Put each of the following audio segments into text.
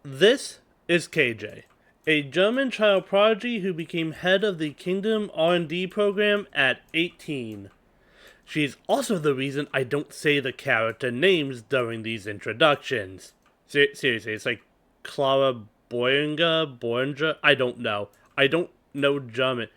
This is KJ, a German child prodigy who became head of the Kingdom R&D program at 18. She's also the reason I don't say the character names during these introductions. Seriously, it's like Clara Boeringer, I don't know. I don't know German.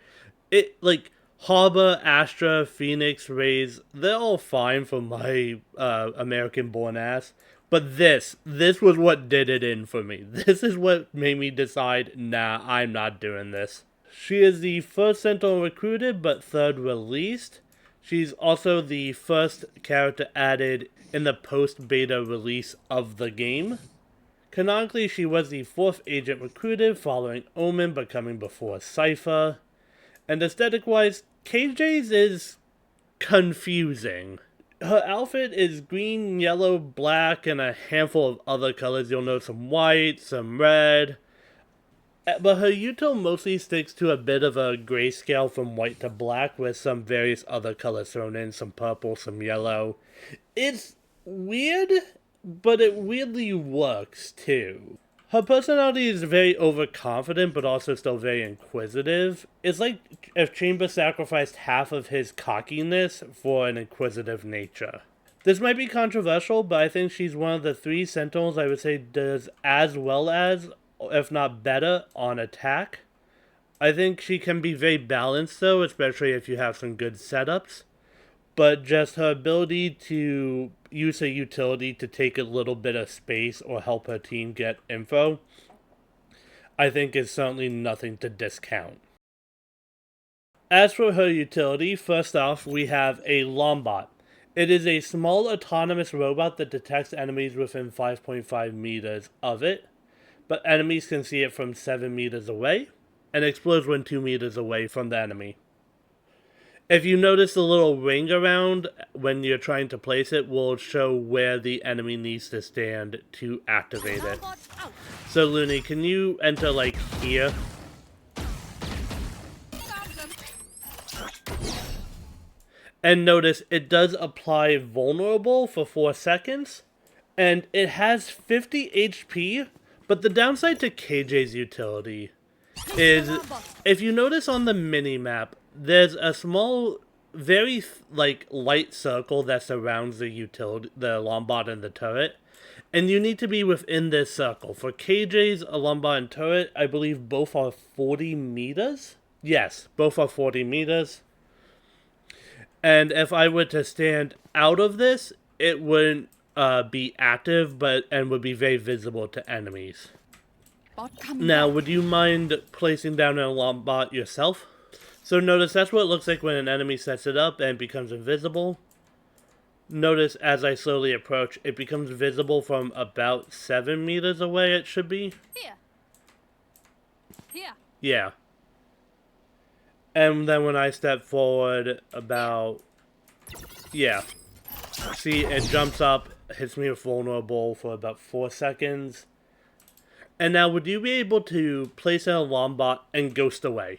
Harbour, Astra, Phoenix, Rays, they're all fine for my American-born ass. But this was what did it in for me. This is what made me decide, nah, I'm not doing this. She is the first Sentinel recruited, but third released. She's also the first character added in the post-beta release of the game. Canonically, she was the fourth agent recruited, following Omen but coming before Cypher. And aesthetic-wise, KJ's is confusing. Her outfit is green, yellow, black, and a handful of other colors. You'll notice some white, some red. But her util mostly sticks to a bit of a grayscale from white to black with some various other colors thrown in, some purple, some yellow. It's weird, but it weirdly works too. Her personality is very overconfident, but also still very inquisitive. It's like if Chamber sacrificed half of his cockiness for an inquisitive nature. This might be controversial, but I think she's one of the three Sentinels I would say does as well as, if not better, on attack. I think she can be very balanced though, especially if you have some good setups. But just her ability to use a utility to take a little bit of space or help her team get info, I think is certainly nothing to discount. As for her utility, first off, we have a Lombot. It is a small autonomous robot that detects enemies within 5.5 meters of it, but enemies can see it from 7 meters away, and explodes when 2 meters away from the enemy. If you notice the little ring around when you're trying to place it, will show where the enemy needs to stand to activate it. So Looney, can you enter like here? And notice it does apply vulnerable for 4 seconds, and it has 50 HP, but the downside to KJ's utility is, if you notice on the mini-map, there's a small, very light circle that surrounds the utility, the Lombot and the turret, and you need to be within this circle. For KJ's Lombot and turret, I believe both are 40 meters? Yes, both are 40 meters. And if I were to stand out of this, it wouldn't be active, and would be very visible to enemies. Now, would you mind placing down a Lombot yourself? So notice that's what it looks like when an enemy sets it up and becomes invisible. Notice as I slowly approach, it becomes visible from about 7 meters away, it should be. Here. Yeah. And then when I step forward about... Yeah. See, it jumps up, hits me with vulnerable for about 4 seconds. And now, would you be able to place in a Lombot and ghost away?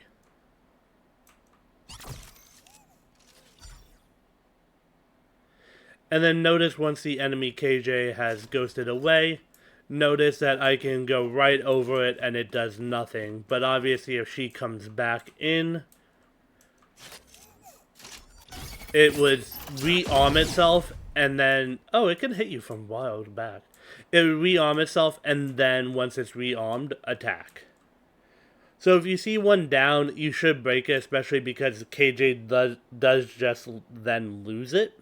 And then notice once the enemy KJ has ghosted away, notice that I can go right over it and it does nothing. But obviously if she comes back in, it would rearm itself and then... Oh, it can hit you from wild back. It would rearm itself and then once it's rearmed, attack. So if you see one down, you should break it, especially because KJ does just then lose it.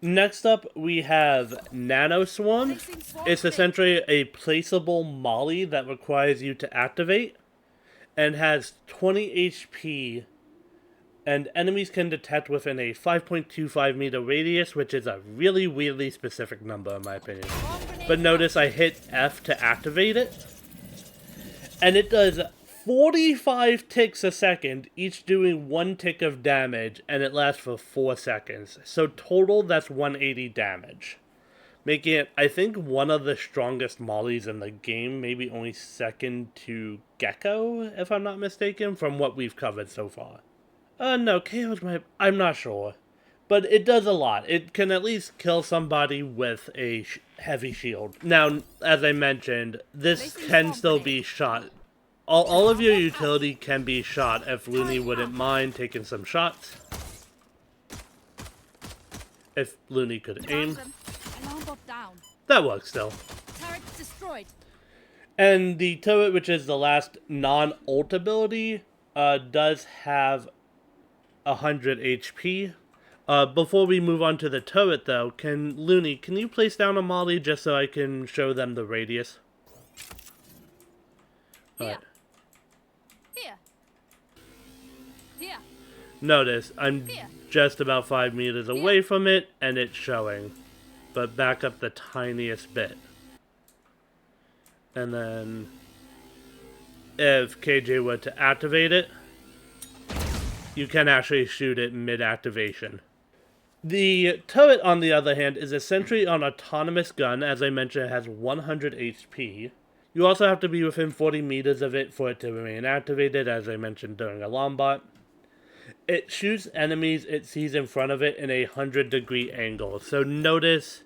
Next up, we have Nano Swarm. It's essentially a placeable molly that requires you to activate, and has 20 HP, and enemies can detect within a 5.25 meter radius, which is a really weirdly specific number in my opinion. But notice I hit F to activate it, and it does 45 ticks a second, each doing 1 tick of damage, and it lasts for 4 seconds. So total, that's 180 damage. Making it, I think, one of the strongest mollies in the game, maybe only second to Gecko, if I'm not mistaken, from what we've covered so far. No, KO's I'm not sure. But it does a lot. It can at least kill somebody with a heavy shield. Now, as I mentioned, this can still be shot. All of your utility can be shot if Looney wouldn't mind taking some shots. If Looney could aim. That works still. And the turret, which is the last non-ult ability, does have 100 HP. Before we move on to the turret, though, Looney, can you place down a molly just so I can show them the radius? Here. Alright. Here. Notice, I'm just about 5 meters away from it, and it's showing. But back up the tiniest bit. And then, if KJ were to activate it, you can actually shoot it mid-activation. The turret, on the other hand, is essentially an autonomous gun. As I mentioned, it has 100 HP. You also have to be within 40 meters of it for it to remain activated, as I mentioned during Alarm Bot. It shoots enemies it sees in front of it in a 100-degree angle. So notice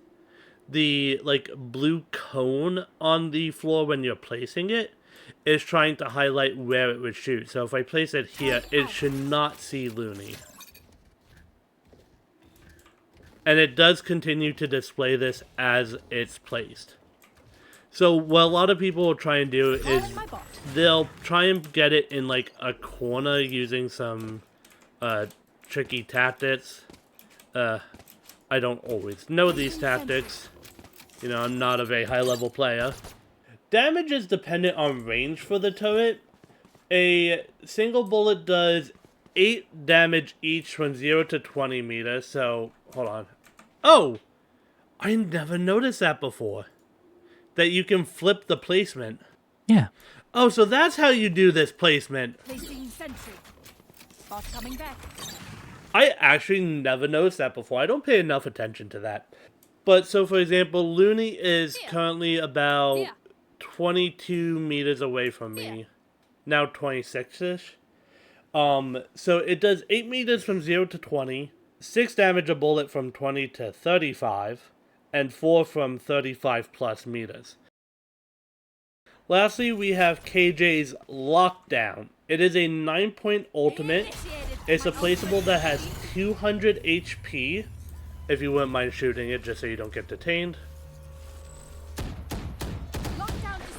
the blue cone on the floor when you're placing it is trying to highlight where it would shoot. So if I place it here, it should not see Looney. And it does continue to display this as it's placed. So what a lot of people will try and do is they'll try and get it in a corner using some tricky tactics. I don't always know these tactics. You know, I'm not a very high level player. Damage is dependent on range for the turret. A single bullet does 8 damage each from 0 to 20 meters, so, hold on. Oh! I never noticed that before. That you can flip the placement. Yeah. Oh, so that's how you do this placement. Placing sentry. Bot coming back. I actually never noticed that before. I don't pay enough attention to that. But, so for example, Looney is currently about 22 meters away from me. Now 26-ish. So it does 8 meters from 0 to 20, 6 damage a bullet from 20 to 35, and 4 from 35 plus meters. Lastly, we have KJ's Lockdown. It is a 9-point ultimate. It's a placeable that has 200 HP, if you wouldn't mind shooting it just so you don't get detained.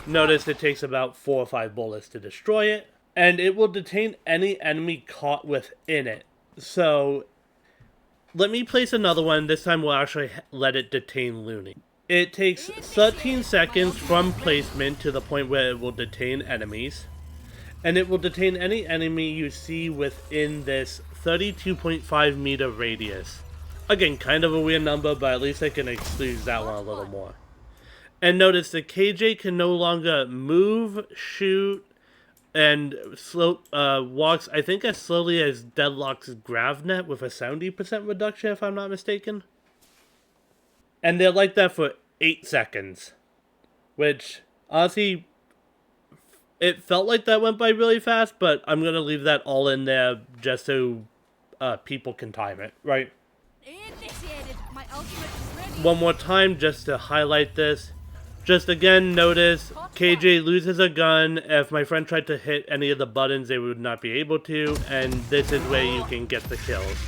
Notice it takes about 4 or 5 bullets to destroy it, and it will detain any enemy caught within it. So, let me place another one. This time we'll actually let it detain Looney. It takes 13 seconds from placement to the point where it will detain enemies, and it will detain any enemy you see within this 32.5 meter radius. Again, kind of a weird number, but at least I can exclude that one a little more. And notice the KJ can no longer move, shoot, and walks, I think, as slowly as Deadlock's Gravnet with a 70% reduction, if I'm not mistaken. And they're like that for 8 seconds. Which, honestly, it felt like that went by really fast, but I'm going to leave that all in there just so people can time it, right? Initiated. My ultimate is ready. One more time, just to highlight this. Just again, notice KJ loses a gun. If my friend tried to hit any of the buttons, they would not be able to, and this is where you can get the kills.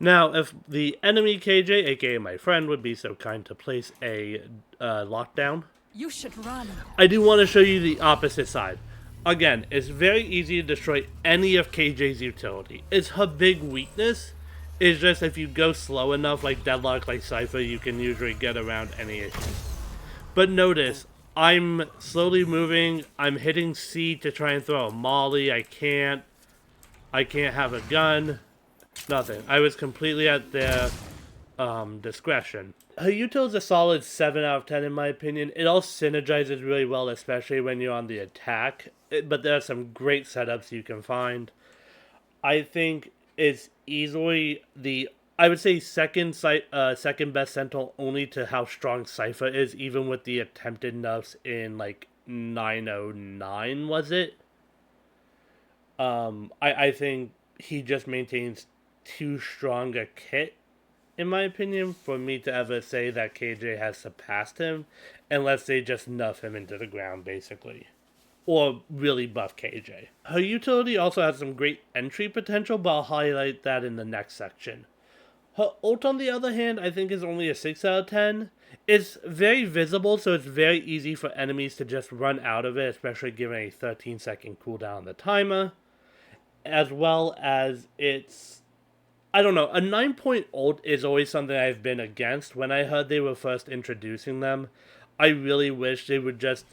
Now, if the enemy KJ, aka my friend, would be so kind to place a lockdown, You should run. I do want to show you the opposite side. Again, it's very easy to destroy any of KJ's utility. It's her big weakness. It's just if you go slow enough, like Deadlock, like Cypher, you can usually get around any issues. But notice, I'm slowly moving. I'm hitting C to try and throw a molly. I can't have a gun. Nothing. I was completely at their discretion. Her util is a solid 7 out of 10 in my opinion. It all synergizes really well, especially when you're on the attack. But there are some great setups you can find. I think it's easily the, I would say, second best Sentinel, only to how strong Cypher is, even with the attempted nerfs in like 909, was it? I think he just maintains too strong a kit, in my opinion, for me to ever say that KJ has surpassed him, unless they just nerf him into the ground, basically. Or really buff KJ. Her utility also has some great entry potential, but I'll highlight that in the next section. Her ult, on the other hand, I think is only a 6 out of 10. It's very visible, so it's very easy for enemies to just run out of it, especially given a 13-second cooldown on the timer. As well as it's, I don't know, a 9-point ult is always something I've been against. When I heard they were first introducing them, I really wish they would just,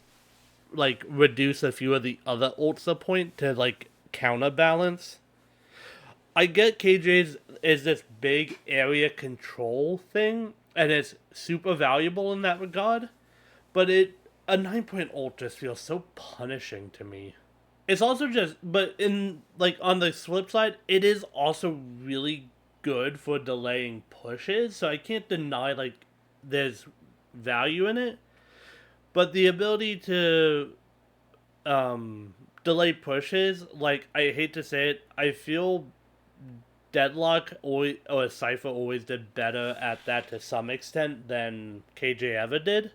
like, reduce a few of the other ults a point to, like, counterbalance. I get KJ's is this big area control thing, and it's super valuable in that regard, but a 9-point ult just feels so punishing to me. It's also just, but in, like, on the flip side, it is also really good for delaying pushes, so I can't deny, like, there's value in it, but the ability to delay pushes, like, I hate to say it, I feel Deadlock or Cypher always did better at that to some extent than KJ ever did.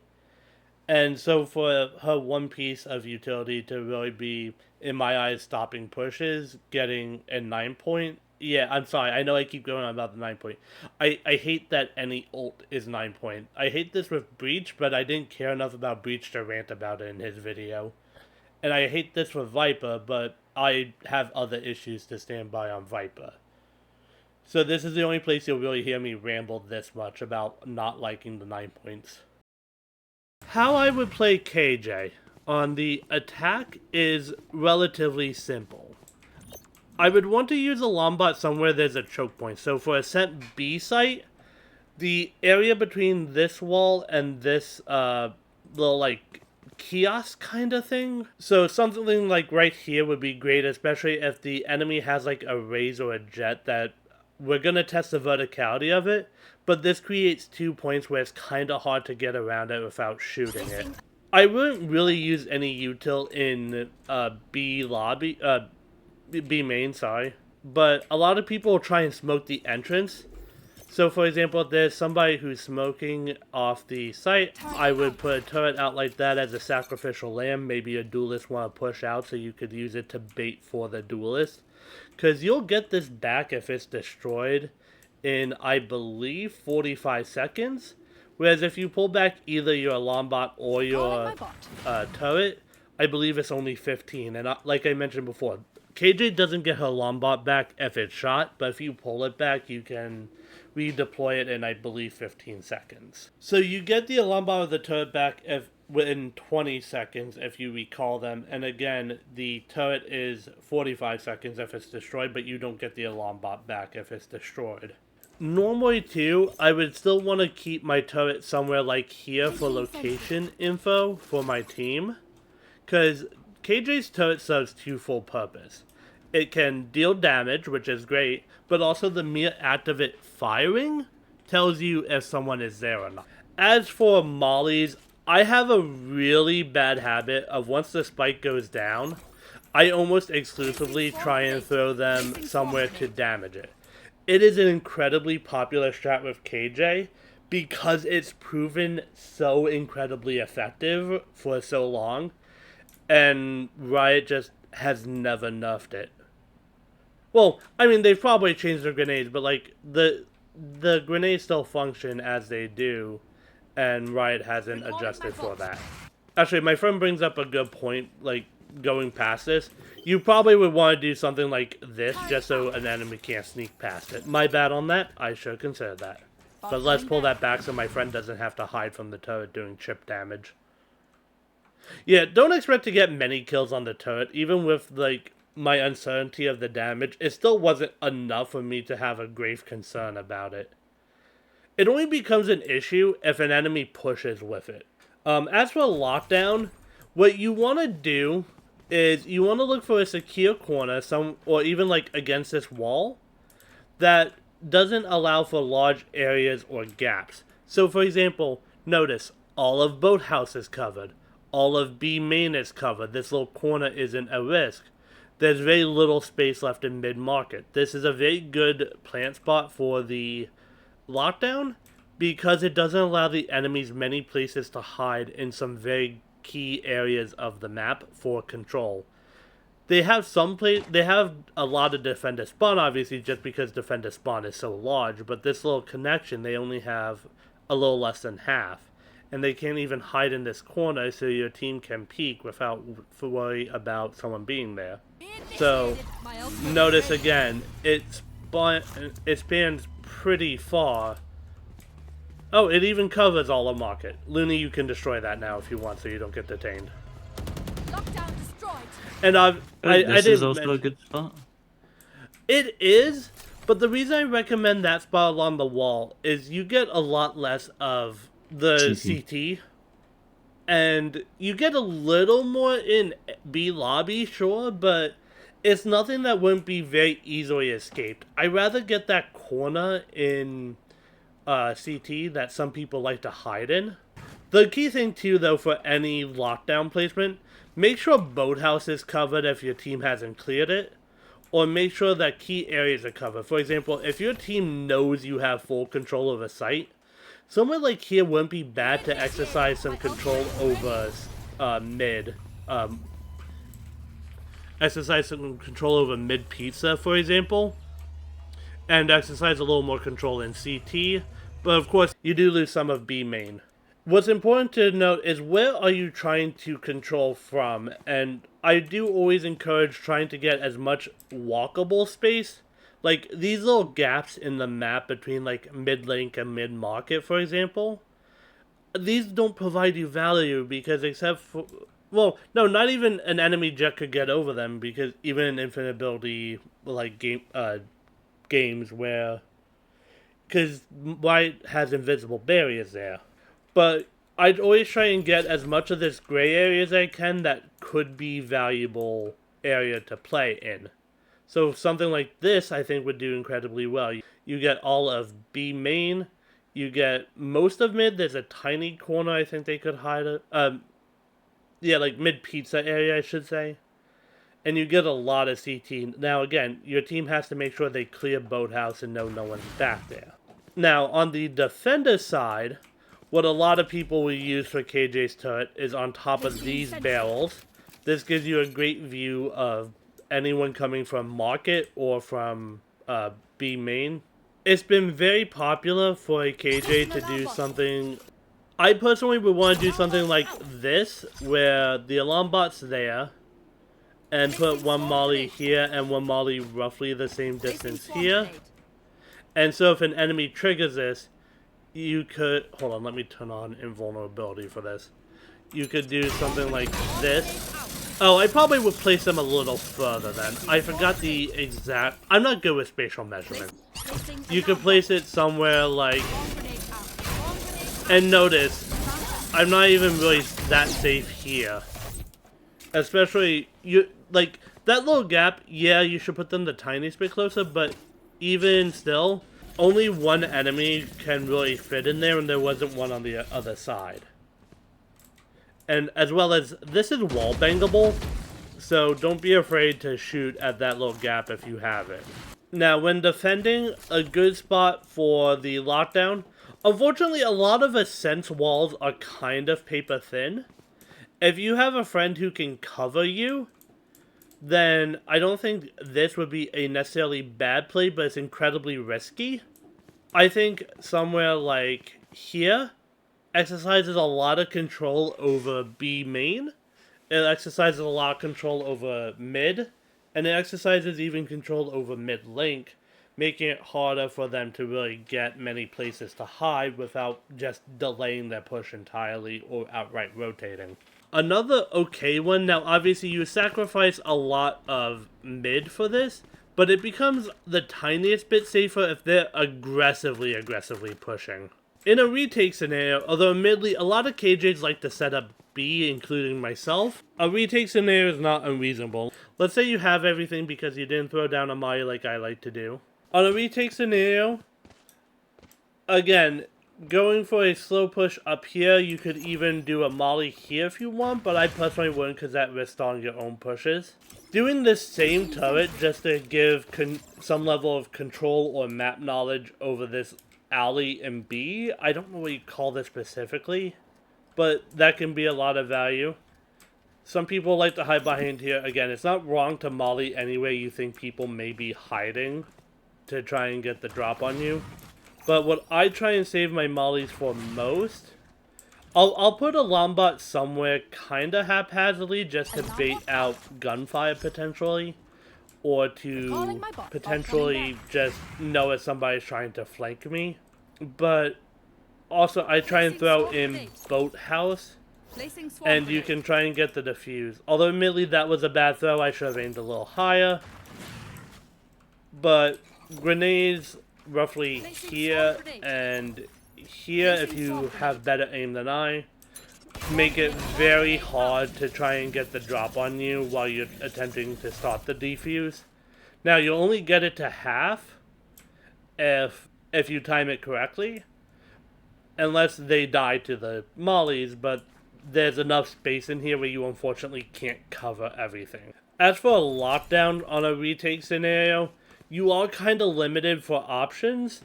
And so for her one piece of utility to really be, in my eyes, stopping pushes, getting a 9-point. Yeah, I'm sorry, I know I keep going on about the 9-point. I hate that any ult is 9-point. I hate this with Breach, but I didn't care enough about Breach to rant about it in his video. And I hate this with Viper, but I have other issues to stand by on Viper. So this is the only place you'll really hear me ramble this much about not liking the 9 points. How I would play KJ on the attack is relatively simple. I would want to use a Lombot somewhere there's a choke point. So for Ascent B site, the area between this wall and this little, like, kiosk kind of thing. So something like right here would be great, especially if the enemy has like a raise or a jet that we're going to test the verticality of it, but this creates 2 points where it's kind of hard to get around it without shooting it. I wouldn't really use any util in B lobby, B main, sorry, but a lot of people will try and smoke the entrance. So for example, if there's somebody who's smoking off the site, I would put a turret out like that as a sacrificial lamb. Maybe a duelist want to push out so you could use it to bait for the duelist. Because you'll get this back if it's destroyed in, I believe, 45 seconds. Whereas if you pull back either your Lombot or your turret, I believe it's only 15. And like I mentioned before, KJ doesn't get her Lombot back if it's shot, but if you pull it back, you can redeploy it in, I believe, 15 seconds. So you get the Lombot of the turret back within 20 seconds if you recall them, and again, the turret is 45 seconds if it's destroyed, but you don't get the Lombot back if it's destroyed. Normally too, I would still want to keep my turret somewhere like here for location info for my team, because KJ's turret serves twofold purpose. It can deal damage, which is great, but also the mere act of it firing tells you if someone is there or not. As for mollies, I have a really bad habit of once the spike goes down, I almost exclusively try and throw them somewhere to damage it. It is an incredibly popular strat with KJ because it's proven so incredibly effective for so long, and Riot just has never nerfed it. Well, I mean, they've probably changed their grenades, but like the grenades still function as they do, and Riot hasn't adjusted for that. Actually, my friend brings up a good point, like, going past this. You probably would want to do something like this, just so an enemy can't sneak past it. My bad on that, I should consider that. But let's pull that back so my friend doesn't have to hide from the turret doing chip damage. Yeah, don't expect to get many kills on the turret, even with, like, my uncertainty of the damage. It still wasn't enough for me to have a grave concern about it. It only becomes an issue if an enemy pushes with it. As for lockdown, what you want to do is you want to look for a secure corner, or even like against this wall, that doesn't allow for large areas or gaps. So for example, notice all of Boathouse is covered. All of B main is covered. This little corner isn't a risk. there's very little space left in mid-market. This is a very good plant spot for the lockdown because it doesn't allow the enemies many places to hide in some very key areas of the map for control. They have they have a lot of defender spawn, obviously, just because defender spawn is so large, but this little connection, they only have a little less than half. And they can't even hide in this corner, so your team can peek without worry about someone being there. So, notice again, it spans pretty far. Oh, it even covers all of market. Looney, you can destroy that now if you want, so you don't get detained. Lockdown destroyed. And This is also a good spot. It is, but the reason I recommend that spot along the wall is you get a lot less of the CT. And you get a little more in B lobby, sure, but it's nothing that wouldn't be very easily escaped. I'd rather get that corner in CT that some people like to hide in. The key thing too, though, for any lockdown placement, make sure boathouse is covered if your team hasn't cleared it, or make sure that key areas are covered. For example, if your team knows you have full control of a site, somewhere like here wouldn't be bad to exercise some control over mid. Exercise some control over mid pizza, for example, and exercise a little more control in CT. But of course, you do lose some of B main. What's important to note is where are you trying to control from, and I do always encourage trying to get as much walkable space. Like, these little gaps in the map between, like, mid-link and mid-market, for example, these don't provide you value because except for... Well, no, not even an enemy jet could get over them because even in infinite ability, like, games where... Because White has invisible barriers there. But I'd always try and get as much of this gray area as I can that could be valuable area to play in. So something like this, I think, would do incredibly well. You get all of B main, you get most of mid. There's a tiny corner I think they could hide it. Yeah, like mid pizza area, I should say. And you get a lot of CT. Now, again, your team has to make sure they clear boathouse and know no one's back there. Now, on the defender side, what a lot of people will use for KJ's turret is on top of these barrels. This gives you a great view of anyone coming from market or from B main. It's been very popular for a KJ to do something. I personally would want to do something like this, where the alarm bot's there, and put one molly here and one molly roughly the same distance here. And so if an enemy triggers this, you could... Hold on, let me turn on invulnerability for this. You could do something like this. Oh, I probably would place them a little further then. I forgot the exact... I'm not good with spatial measurement. You could place it somewhere like... And notice, I'm not even really that safe here. Especially, like, that little gap, yeah, you should put them the tiniest bit closer, but even still, only one enemy can really fit in there, and there wasn't one on the other side. And as well as, this is wall bangable, so don't be afraid to shoot at that little gap if you have it. Now, when defending, a good spot for the lockdown, unfortunately, a lot of Ascent's walls are kind of paper thin. If you have a friend who can cover you, then I don't think this would be a necessarily bad play, but it's incredibly risky. I think somewhere like here exercises a lot of control over B main. It exercises a lot of control over mid, and it exercises even control over mid link, making it harder for them to really get many places to hide without just delaying their push entirely or outright rotating. Another okay one, now obviously you sacrifice a lot of mid for this, but it becomes the tiniest bit safer if they're aggressively pushing. In a retake scenario, although admittedly a lot of KJs like to set up B, including myself, a retake scenario is not unreasonable. Let's say you have everything because you didn't throw down a molly like I like to do. On a retake scenario, again, going for a slow push up here, you could even do a molly here if you want, but I personally wouldn't because that risks on your own pushes. doing this same turret just to give some level of control or map knowledge over this alley and B. I don't know what you call this specifically, but that can be a lot of value. Some people like to hide behind here. Again, it's not wrong to molly anywhere you think people may be hiding to try and get the drop on you. But what I try and save my mollies for most, I'll put a lombot somewhere kind of haphazardly just to bait out gunfire potentially. Or to potentially just know if somebody's trying to flank me. But also I try and throw in boathouse. And you can try and get the defuse. Although admittedly that was a bad throw, I should have aimed a little higher. But grenades roughly here and here, if you have better aim than I, make it very hard to try and get the drop on you while you're attempting to start the defuse. Now you'll only get it to half if you time it correctly. Unless they die to the mollies, but there's enough space in here where you unfortunately can't cover everything. As for a lockdown on a retake scenario, you are kind of limited for options,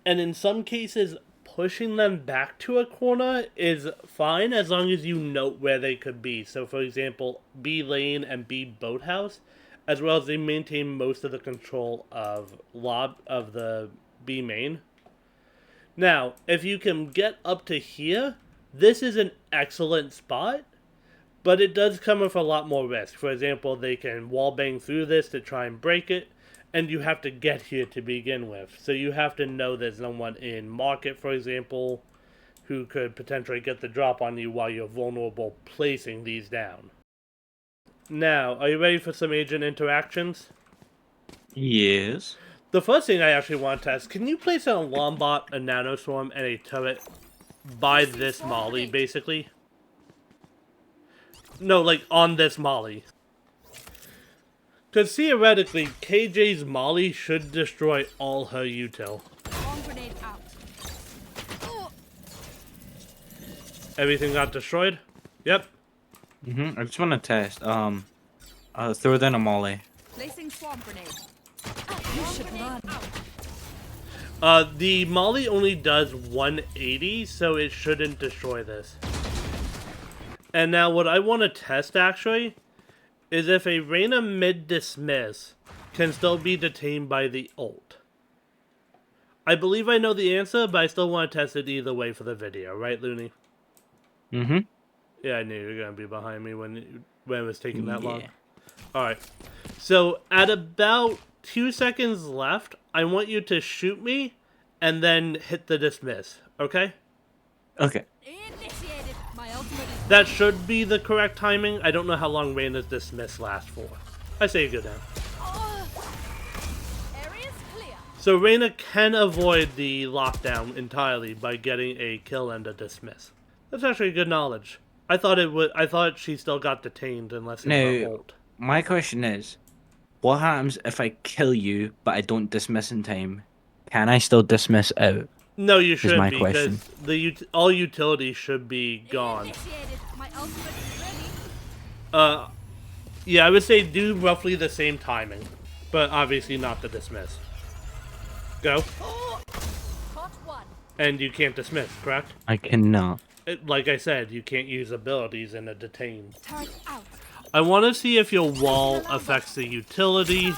and in some cases, pushing them back to a corner is fine as long as you note where they could be. So for example, B lane and B boathouse, as well as they maintain most of the control of the B main. Now, if you can get up to here, this is an excellent spot, but it does come with a lot more risk. For example, they can wallbang through this to try and break it, and you have to get here to begin with. So you have to know there's someone in market, for example, who could potentially get the drop on you while you're vulnerable placing these down. Now, are you ready for some agent interactions? Yes. The first thing I actually want to test, can you place a lombot, a nanoswarm, and a turret by this molly, basically? No, like, on this molly. Because theoretically, KJ's molly should destroy all her util. Everything got destroyed? Yep. I just want to test. Throw down a molly. Placing swarm grenade. You should run. The molly only does 180, so it shouldn't destroy this. And now what I want to test, actually, is if a Reyna mid-dismiss can still be detained by the ult. I believe I know the answer, but I still want to test it either way for the video. Right, Looney? Yeah, I knew you were going to be behind me when it was taking that long. Alright. So, at about 2 seconds left, I want you to shoot me and then hit the dismiss. Okay? Okay. Initiated. My ultimate is That should be the correct timing. I don't know how long Reyna's dismiss lasts for. I say go down. areas clear. So Reyna can avoid the lockdown entirely by getting a kill and a dismiss. That's actually good knowledge. I thought she still got detained unless it's her ult. My question is, what happens if I kill you but I don't dismiss in time? Can I still dismiss out? No, you should my be, question. because all utilities should be gone. Initiated. My ultimate is ready. Yeah, I would say do roughly the same timing, but obviously not the dismiss. Go. Caught one. And you can't dismiss, correct? I cannot. Like I said, you can't use abilities in a detain. Turret out. I want to see if your wall affects the utility.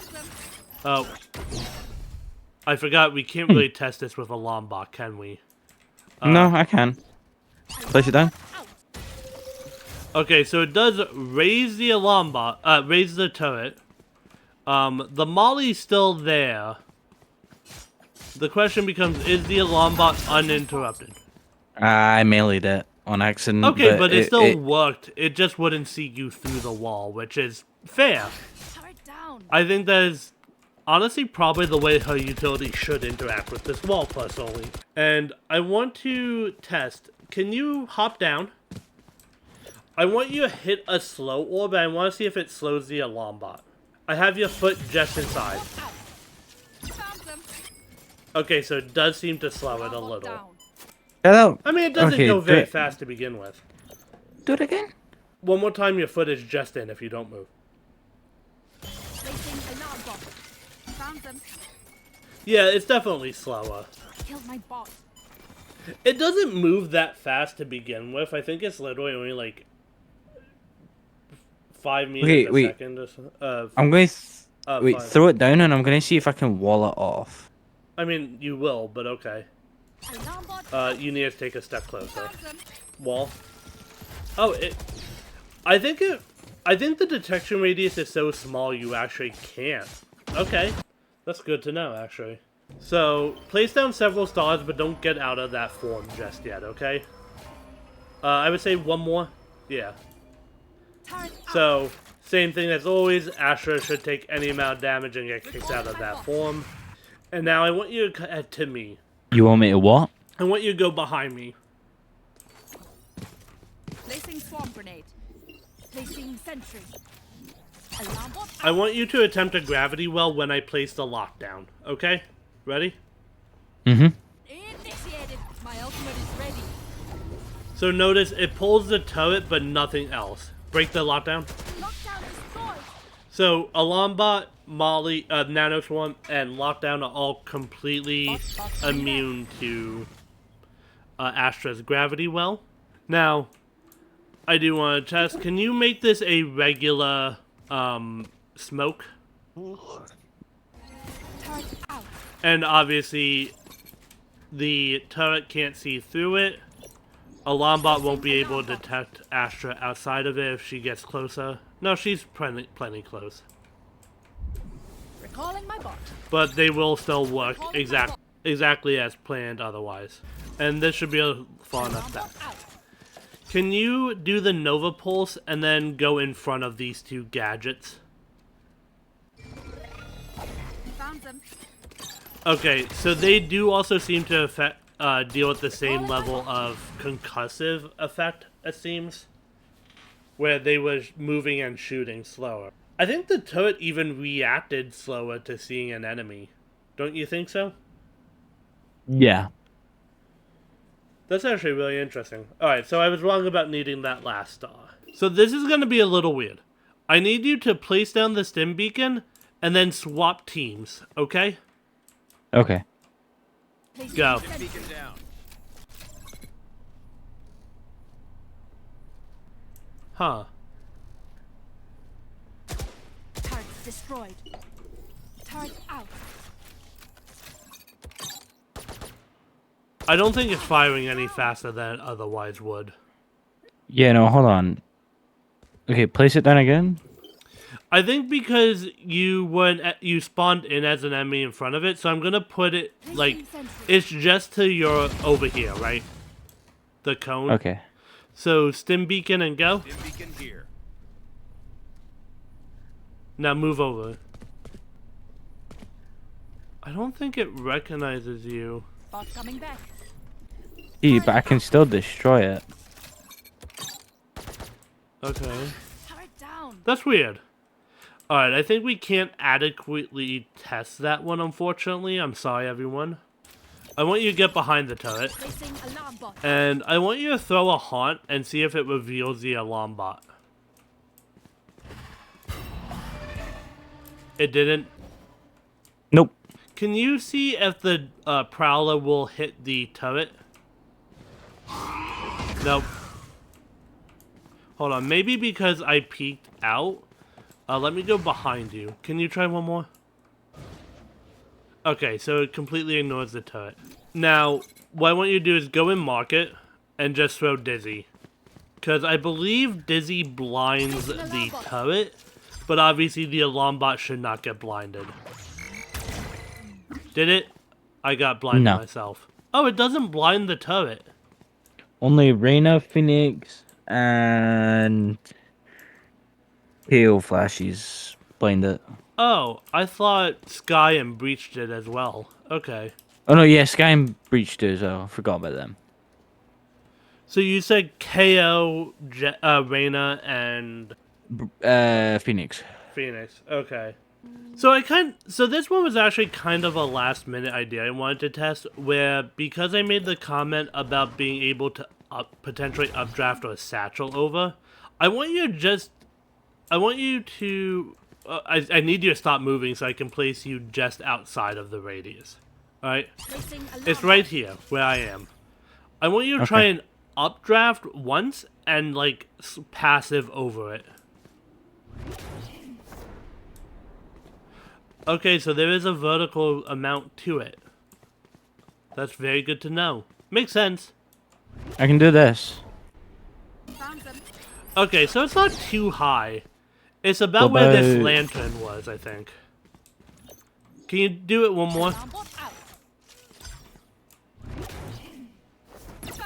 Oh. I forgot we can't really test this with a lombot, can we? No, I can. Place it down. Okay, so it does raise the raise the turret. The molly's still there. The question becomes, is the lombot uninterrupted? I meleeed it on accident. Okay, but it still worked. It just wouldn't see you through the wall, which is fair. Turret down. I think that is honestly probably the way her utility should interact with this wall, personally. And I want to test. Can you hop down? I want you to hit a slow orb, and I want to see if it slows the alarm bot. I have your foot just inside. Found them. Okay, so it does seem to slow it a little. Down. Hello. I mean, it doesn't go very fast to begin with. Do it again. One more time, your foot is just in if you don't move. Found them. Yeah, it's definitely slower. Killed my bot. It doesn't move that fast to begin with. I think it's literally only like 5 meters a second or so. I'm going to wait, 5. throw it down and I'm going to see if I can wall it off. I mean, you will, but okay. Alarm bot. You need to take a step closer. Found them. Wall. Oh, I think the detection radius is so small you actually can't. Okay. That's good to know, actually. So, place down several stars, but don't get out of that form just yet, okay? I would say one more. Yeah. Turret out. So, same thing as always. Astra should take any amount of damage and get kicked out of that form. And now I want you to head to me. You want me to what? I want you to go behind me. Placing swarm grenade. Placing sentry. Alarm bot. I want you to attempt a gravity well when I place the lockdown. Okay? Ready? Mm-hmm. Initiated. My ultimate is ready. So notice it pulls the turret, but nothing else. Break the lockdown. Lockdown destroyed. So Alarm Bot, Molly, Nano Swarm, and Lockdown are all completely immune to Astra's gravity well. Now, I do want to test. Can you make this a regular smoke? Turret out. And obviously, the turret can't see through it. Alarm Bot won't be able to detect Astra outside of it if she gets closer. No, she's plenty close. Recalling my bot. But they will still work exactly as planned otherwise. And this should be a far enough Alarm step. bot out. Can you do the Nova Pulse and then go in front of these two gadgets? Found them. Okay, so they do also seem to deal with the same level of concussive effect, it seems. Where they were moving and shooting slower. I think the turret even reacted slower to seeing an enemy. Don't you think so? Yeah. That's actually really interesting. Alright, so I was wrong about needing that last star. So this is going to be a little weird. I need you to place down the stim beacon and then swap teams, okay? Okay. Placing Go. sentry. Huh. Turrets destroyed. Turret out. I don't think it's firing any faster than it otherwise would. Yeah, no, hold on. Okay, place it down again. I think because you spawned in as an enemy in front of it, so I'm gonna put it like it's just to your over here, right? The cone. Okay. So stim beacon and go. Stim beacon here. Now move over. I don't think it recognizes you. Bot coming back. Yeah, but I can still destroy it. Okay. Turret down. That's weird. Alright, I think we can't adequately test that one, unfortunately. I'm sorry, everyone. I want you to get behind the turret. Placing alarm bot. And I want you to throw a haunt and see if it reveals the alarm bot. It didn't. Nope. Can you see if the prowler will hit the turret? Nope. Hold on, maybe because I peeked out. Let me go behind you. Can you try one more? Okay, so it completely ignores the turret. Now, what I want you to do is go and mark it and just throw Dizzy. Because I believe Dizzy blinds the turret, but obviously the alarm bot should not get blinded. Did it? I got blinded myself. Oh, it doesn't blind the turret. Only Reyna, Phoenix, and Pale Flashes blind it. Oh, I thought Sky and Breach did as well. Okay. Oh no, yeah, Sky and Breach do as well. I forgot about them. So you said KO, Reyna, and Phoenix. Phoenix. Okay. So so this one was actually kind of a last minute idea I wanted to test, where because I made the comment about being able to potentially updraft or satchel over, I want you to I need you to stop moving so I can place you just outside of the radius. Alright? Placing alarm It's right here, where I am. I want you to Okay. try and updraft once and, like, passive over it. Okay, so there is a vertical amount to it. That's very good to know. Makes sense. I can do this. Found them. Okay, so it's not too high. It's about What where this about- lantern was, I think. Can you do it one more? Alarm bot out.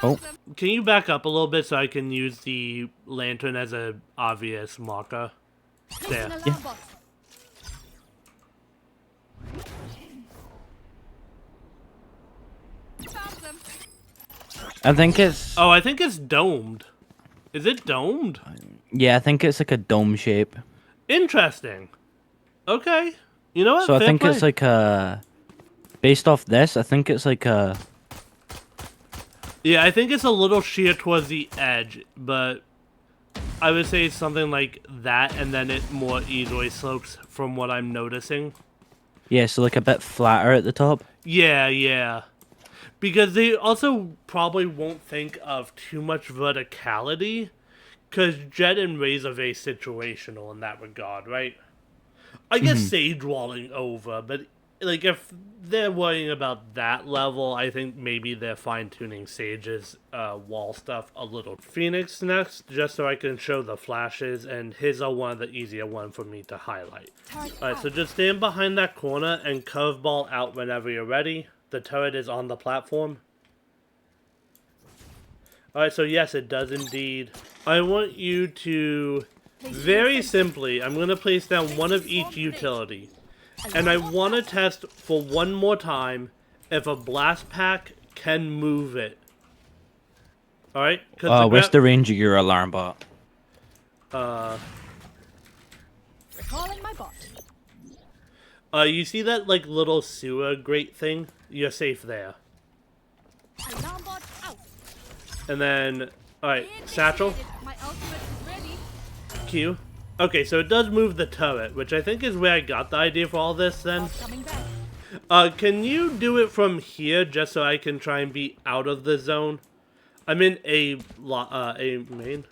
Oh. Found them. Can you back up a little bit so I can use the lantern as a obvious marker? There. Placing alarm bot. Found them. I think it's... Oh, I think it's domed. Is it domed? Yeah, I think it's like a dome shape. Interesting. Okay. You know what? So I Fair think play. it's like a... Based off this, I think it's like a... Yeah, I think it's a little sheer towards the edge, but I would say something like that, and then it more easily slopes from what I'm noticing. Yeah, so like a bit flatter at the top. Yeah, yeah. Because they also probably won't think of too much verticality, because Jet and Raze are very situational in that regard, right? I guess Sage walling over, but like if they're worrying about that level, I think maybe they're fine-tuning Sage's wall stuff a little. Phoenix next, just so I can show the flashes, and his are one of the easier ones for me to highlight. Turret Alright, so out. just stand behind that corner and curveball out whenever you're ready. The turret is on the platform. Alright, so yes, it does indeed. I want you to, very simply, I'm going to place down one of each utility. And I want to test for one more time if a blast pack can move it. Alright? Where's the range of your alarm bot? Recalling my bot. You see that, like, little sewer grate thing? You're safe there. Alarm bot out. And then, alright, Satchel, My ultimate is ready. Q. Okay, so it does move the turret, which I think is where I got the idea for all this then. Bot coming back. Can you do it from here just so I can try and be out of the zone? I'm in a main.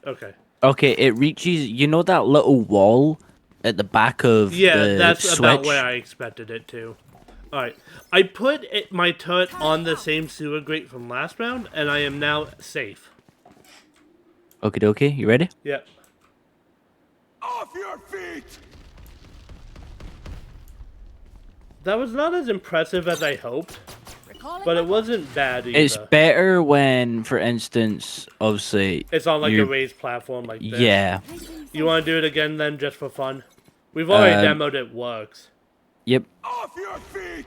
Okay. Okay, it reaches... You know that little wall at the back of Yeah, the that's switch? about where I expected it to. Alright. I put my turret on the same sewer grate from last round, and I am now safe. Okie dokie, you ready? Yep. Off your feet! That was not as impressive as I hoped, Recalling but my it wasn't bad either. It's better when, for instance, obviously... It's on like a you- raised platform like this. Yeah. placing You want to do it again then, just for fun? We've already Um, demoed it works. Yep. Off your feet!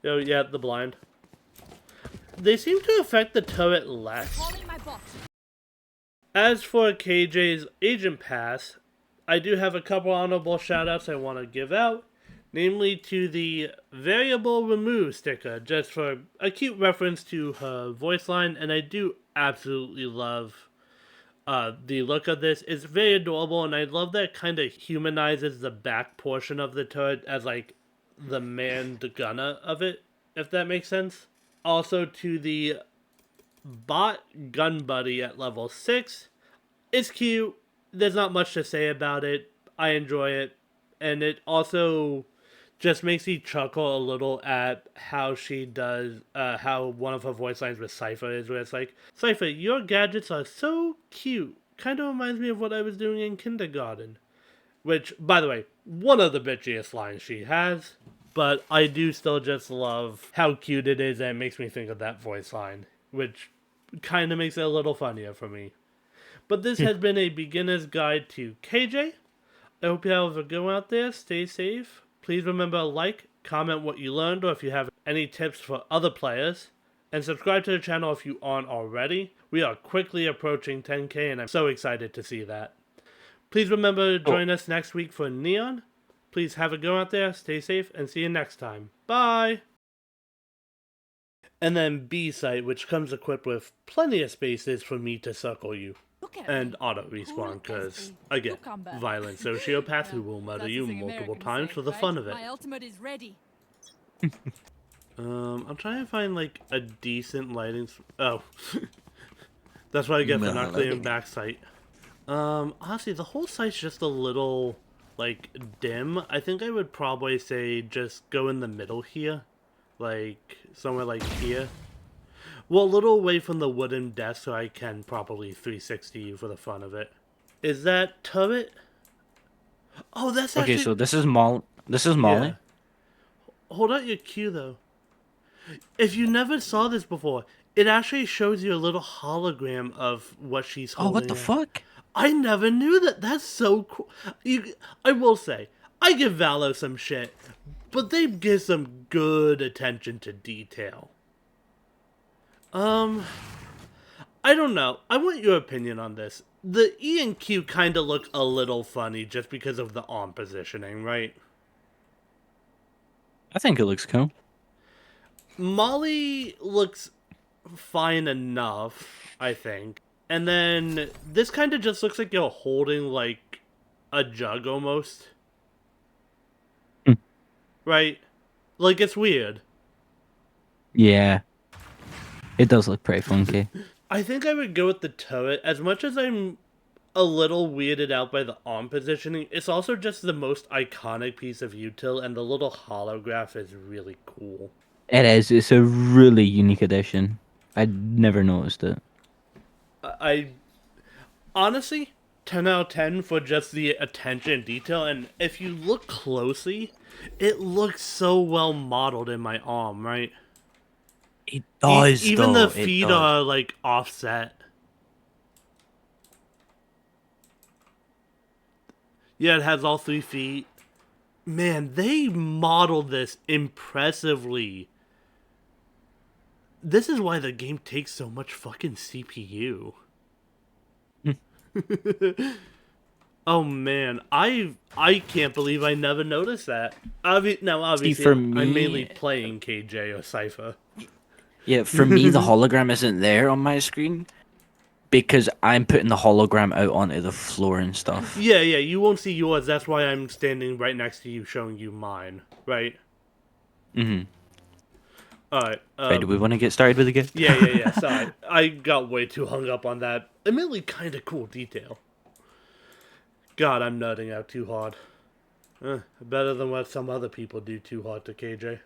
Oh yeah, the blind. They seem to affect the turret less. Calling my bot. As for KJ's Agent Pass, I do have a couple honorable shoutouts I want to give out. Namely to the Variable Remove sticker, just for a cute reference to her voice line, and I do absolutely love the look of this. It's very adorable, and I love that it kind of humanizes the back portion of the turret as like the man gunner of it, if that makes sense. Also to the bot gun buddy at level 6. It's cute. There's not much to say about it. I enjoy it. And it also just makes me chuckle a little at how she does, how one of her voice lines with Cypher is, where it's like, Cypher, your gadgets are so cute. Kind of reminds me of what I was doing in kindergarten. Which, by the way, one of the bitchiest lines she has. But I do still just love how cute it is, and it makes me think of that voice line. Which kind of makes it a little funnier for me. But this has been a beginner's guide to KJ. I hope you have a good one out there. Stay safe. Please remember to like, comment what you learned, or if you have any tips for other players. And subscribe to the channel if you aren't already. We are quickly approaching 10K, and I'm so excited to see that. Please remember to join us next week for Neon. Please have a go out there, stay safe, and see you next time. Bye! And then B site, which comes equipped with plenty of spaces for me to circle you. Look at And me. auto Cool respawn, as because, a again, cucumber. violent sociopath who will murder That's you the thing multiple Americans times say, for the right? fun of it. My ultimate is ready. I'm trying to find, like, a decent lighting... Oh. That's what I get for not clearing back sight. Honestly, the whole site's just a little, like, dim. I think I would probably say just go in the middle here. Like, somewhere like here. Well, a little away from the wooden desk so I can properly 360 you for the fun of it. Is that turret? Oh, that's Okay, actually... so this is Molly. This is Molly. Yeah. Hold out your Q, though. If you never saw this before, it actually shows you a little hologram of what she's Oh, holding. what the out. fuck? I never knew that. That's so cool. I will say, I give Valo some shit, but they give some good attention to detail. I don't know. I want your opinion on this. The E and Q kind of look a little funny just because of the arm positioning, right? I think it looks cool. Molly looks fine enough, I think. And then this kind of just looks like you're holding like a jug almost. Hmm. Right? Like it's weird. Yeah. It does look pretty funky. I think I would go with the turret. As much as I'm a little weirded out by the arm positioning, it's also just the most iconic piece of util, and the little holograph is really cool. It is. It's a really unique addition. I'd never noticed it. I honestly, 10 out of 10 for just the attention and detail, and if you look closely, it looks so well modeled in my arm, right? It does, Even though. the feet it does. are like offset. Yeah, it has all 3 feet. Man, they modeled this impressively. This is why the game takes so much fucking CPU. Oh man, I can't believe I never noticed that. Now obviously for I'm me- mainly playing KJ or Cypher. Yeah, for me, the hologram isn't there on my screen because I'm putting the hologram out onto the floor and stuff. Yeah, you won't see yours. That's why I'm standing right next to you, showing you mine. Right? Mm-hmm. All right. Right, do we want to get started with the game? Yeah. Sorry, I got way too hung up on that. Admittedly, kind of cool detail. God, I'm nerding out too hard. Better than what some other people do too hard to KJ.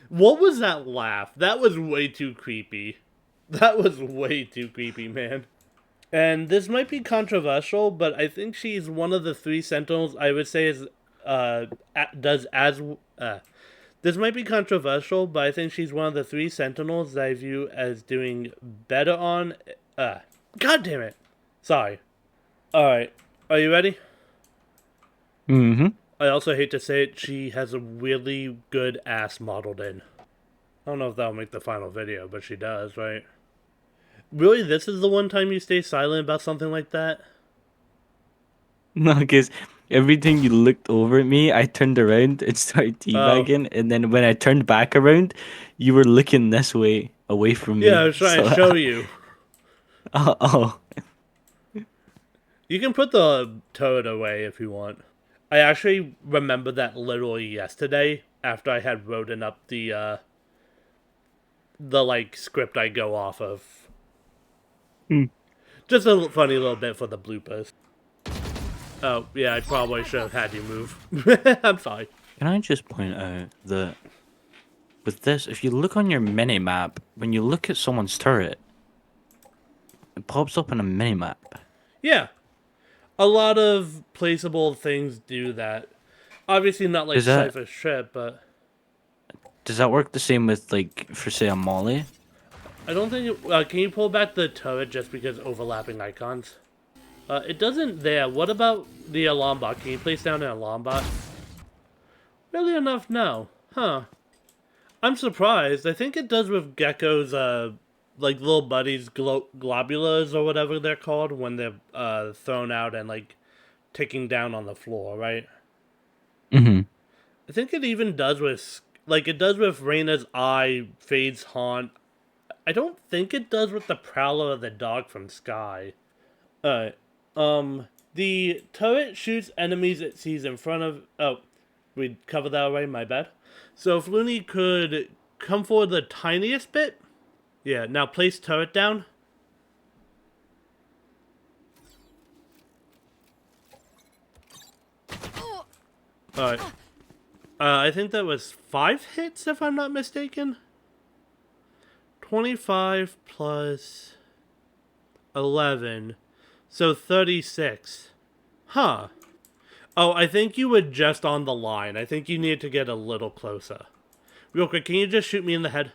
What was that laugh? That was way too creepy. That was way too creepy, man. And this might be controversial, but I think she's one of the 3 Sentinels I would say is does as this might be controversial, but I think she's one of the 3 Sentinels that I view as doing better on God damn it. Sorry. Alright. Are you ready? Mm-hmm. I also hate to say it, she has a really good ass modeled in. I don't know if that'll make the final video, but she does, right? Really, this is the one time you stay silent about something like that? No, because every time you looked over at me, I turned around and started teabagging, and then when I turned back around, you were looking this way, away from me. Yeah, I was trying to show you. Oh. You can put the turret away if you want. I actually remember that literally yesterday after I had written up the like script I go off of. Just a funny little bit for the bloopers. Oh, yeah, I probably should have had you move. I'm sorry. Can I just point out that with this, if you look on your mini map, when you look at someone's turret, it pops up on a mini map. Yeah. A lot of placeable things do that. Obviously not like Is that- Cypher's Trip, but Does that work the same with, like, for say a Molly? I don't think can you pull back the turret just because overlapping icons? It doesn't there. What about the alarm bot? Can you place down an alarm bot? Really enough, no. Huh. I'm surprised. I think it does with Gecko's, like, little buddies, globulars or whatever they're called, when they're, thrown out and, like, ticking down on the floor, right? Mm-hmm. I think it even does with, like it does with Reyna's Eye, Fade's Haunt. I don't think it does with the Prowler of the Dog from Sky. Alright. The turret shoots enemies it sees in front of... Oh, we covered that already, my bad. So if Looney could come forward the tiniest bit. Yeah, now place turret down. Alright. I think that was 5 hits, if I'm not mistaken. 25 plus 11. So 36. Huh. Oh, I think you were just on the line. I think you need to get a little closer. Real quick, can you just shoot me in the head?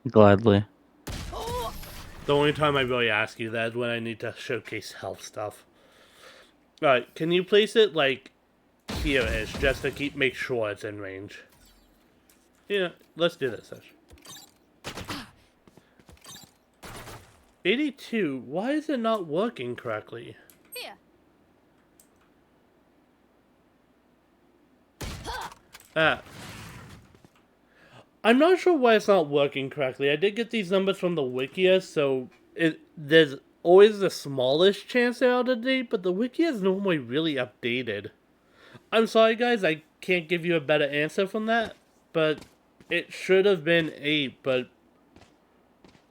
Gladly. The only time I really ask you that is when I need to showcase health stuff. Alright, can you place it, like, here-ish, just to make sure it's in range? Yeah, let's do this, Ish. 82, why is it not working correctly? Here. Ah. I'm not sure why it's not working correctly. I did get these numbers from the Wikia, so there's always the smallest chance they're out of date, but the Wiki is normally really updated. I'm sorry, guys, I can't give you a better answer from that, but it should have been 8, but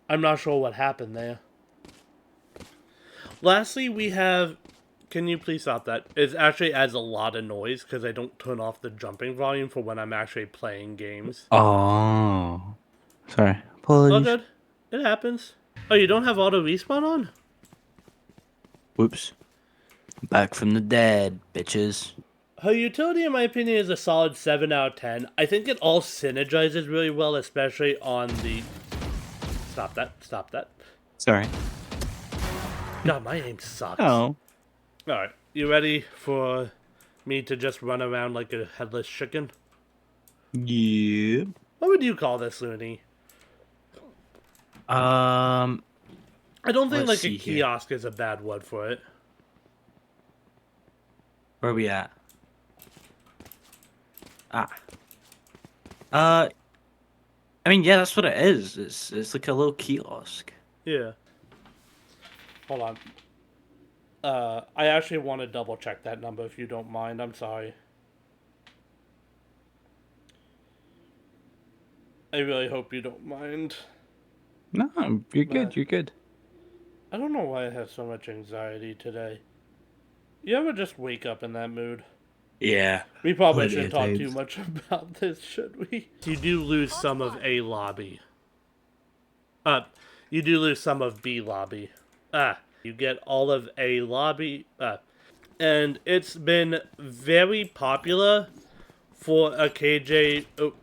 I'm not sure what happened there. Lastly, we have... Can you please stop that? It actually adds a lot of noise because I don't turn off the jumping volume for when I'm actually playing games. Oh. Sorry. Apologies. Oh, good. It happens. Oh, you don't have auto respawn on? Whoops. Back from the dead, bitches. Her utility, in my opinion, is a solid 7 out of 10. I think it all synergizes really well, especially on the... Stop that. Stop that. Sorry. God, my aim sucks. Oh. Alright, you ready for me to just run around like a headless chicken? Yeah. What would you call this, Looney? I I don't think Let's like a see here. kiosk is a bad word for it. Where are we at? I mean, yeah, that's what it is. It's like a little kiosk. Yeah. Hold on. I actually want to double check that number if you don't mind. I'm sorry. I really hope you don't mind. No, you're good. But- You're good. I don't know why I have so much anxiety today. You ever just wake up in that mood? Yeah. We probably Plenty shouldn't of talk times. too much about this, should we? You do lose some of A lobby. You do lose some of B lobby. You get all of A lobby. And it's been very popular for a KJ... Oh,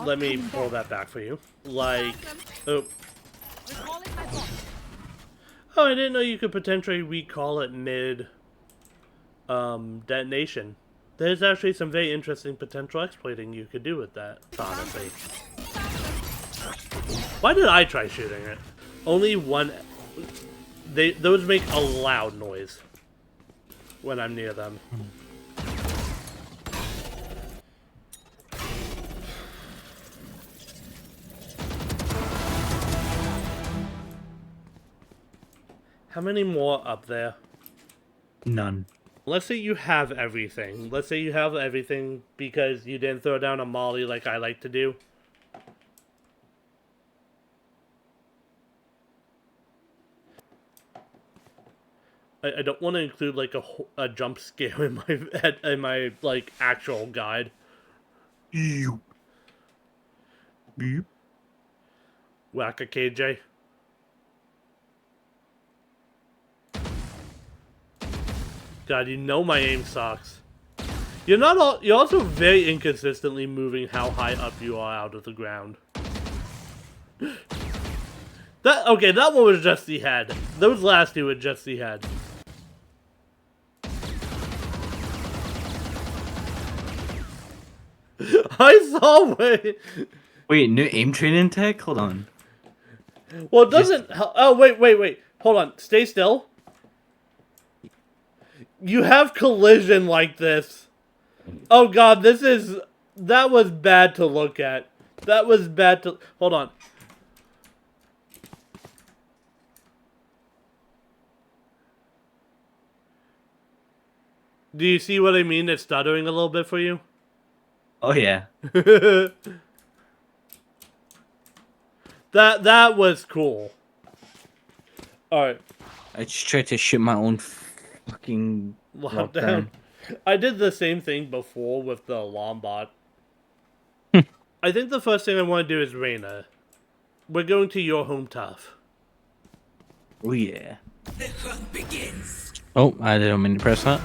let me pull that back for you. Like... Oh, Recalling my bot. I didn't know you could potentially recall it mid... detonation. There's actually some very interesting potential exploiting you could do with that, honestly. Why did I try shooting it? Only one... Those make a loud noise when I'm near them. How many more up there? None. Let's say you have everything. Let's say you have everything because you didn't throw down a molly like I like to do. I don't want to include like a jump scare in my like actual guide. Ew. Beep. Whack a KJ. God, you know my aim sucks. You're also very inconsistently moving how high up you are out of the ground. Okay, that one was just the head. Those last two were just the head. I saw it. Wait, new aim training tech? Hold on. Well, it doesn't. Oh, wait. Hold on. Stay still. You have collision like this. Oh god, that was bad to look at. That was bad to... Hold on. Do you see what I mean? It's stuttering a little bit for you? Oh yeah. That was cool. Alright. I just tried to shoot my own fucking Lockdown. I did the same thing before with the alarm bot. I think the first thing I want to do is Reyna. We're going to your home tough. Oh yeah. The hunt begins. Oh, I didn't mean to press that.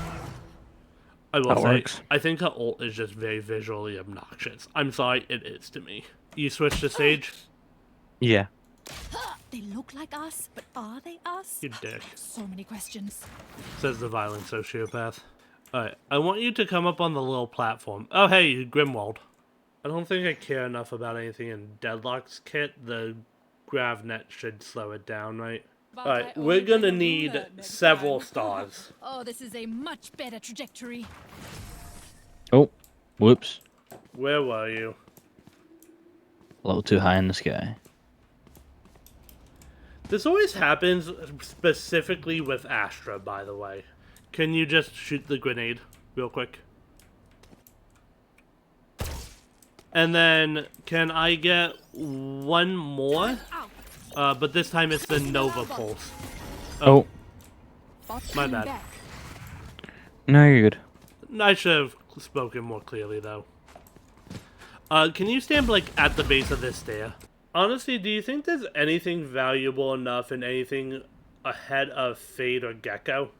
I will That say, works. I think her ult is just very visually obnoxious. I'm sorry, it is to me. You switch to Sage? Yeah. They look like us, but are they us? You dick. So many questions. Says the violent sociopath. Alright, I want you to come up on the little platform. Oh hey, Grimwald. I don't think I care enough about anything in Deadlock's kit. The GravNet should slow it down, right? But Alright, I we're only gonna bring a need ruler next several time. stars. Oh, this is a much better trajectory. Oh, whoops. Where were you? A little too high in the sky. This always happens specifically with Astra, by the way. Can you just shoot the grenade real quick? And then, can I get one more? But this time it's the Nova Pulse. Oh, Bot My coming bad. back. no, you're good. I should have spoken more clearly, though. Can you stand, like, at the base of this stair? Honestly, do you think there's anything valuable enough in anything ahead of Fade or Gecko?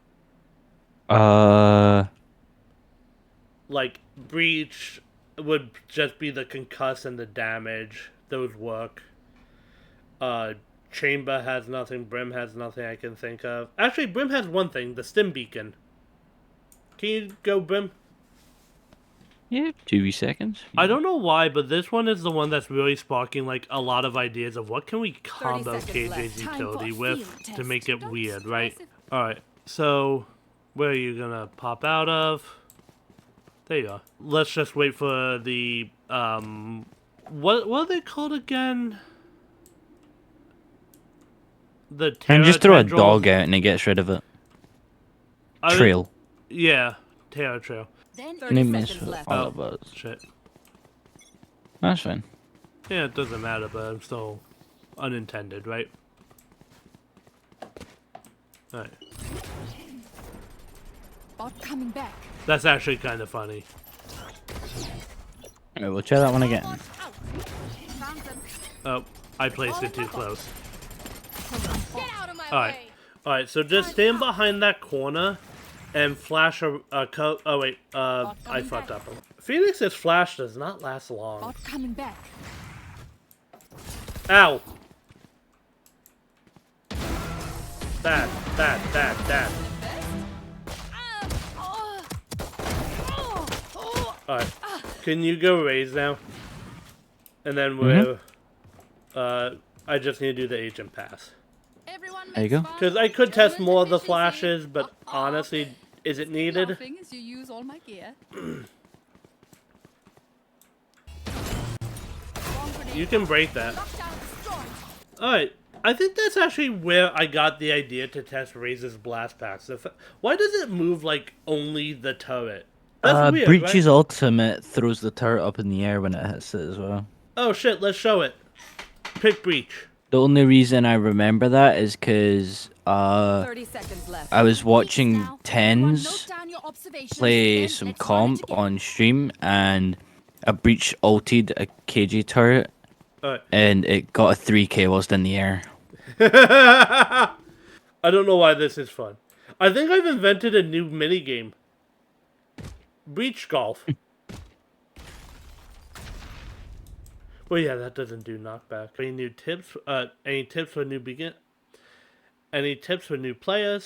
Like, Breach would just be the concuss and the damage. Those work. Chamber has nothing. Brim has nothing I can think of. Actually, Brim has one thing. The Stim Beacon. Can you go, Brim? Yeah, 2 seconds. I don't know why, but this one is the one that's really sparking like a lot of ideas of what can we combo 30 seconds KJ's left. Time utility for a with field to test. make it Don't weird, be right? aggressive. Alright, so where are you gonna pop out of? There you are. Let's just wait for the what are they called again? The And just throw a Terra dog out and it gets rid of it. I would- Trail. Yeah, Terra Trail. Then And it 30 mess seconds with left. all of us. Shit. That's fine. Yeah, it doesn't matter, but I'm still unintended, right? Alright. Bot coming back. That's actually kind of funny. Alright, we'll try that one again. Bot out. Found them. Oh, I placed it too close. Get out of my Alright. way. Alright, so just stand behind that corner and flash a oh wait, I fucked up. Phoenix's flash does not last long. Bot coming back. Ow! Bad. Alright, can you go raise now? And then we're, I just need to do the agent pass. Everyone There you go. Because I could test more of the flashes, but honestly, is it needed? As you use all my gear. You can break that. Lockdown destroyed. Alright, I think that's actually where I got the idea to test Raze's blast packs. Why does it move like only the turret? That's weird, Breach's right? ultimate throws the turret up in the air when it hits it as well. Oh shit, let's show it. Pick Breach. The only reason I remember that is because 30 seconds left. I was watching Now, everyone note Tenz down your observations, play then some let's run it comp together. on stream, and a Breach ulted a KG turret, Alright. and it got a 3k whilst in the air. I don't know why this is fun. I think I've invented a new minigame. Breach golf. Well, yeah, that doesn't do knockback. Any tips for new players?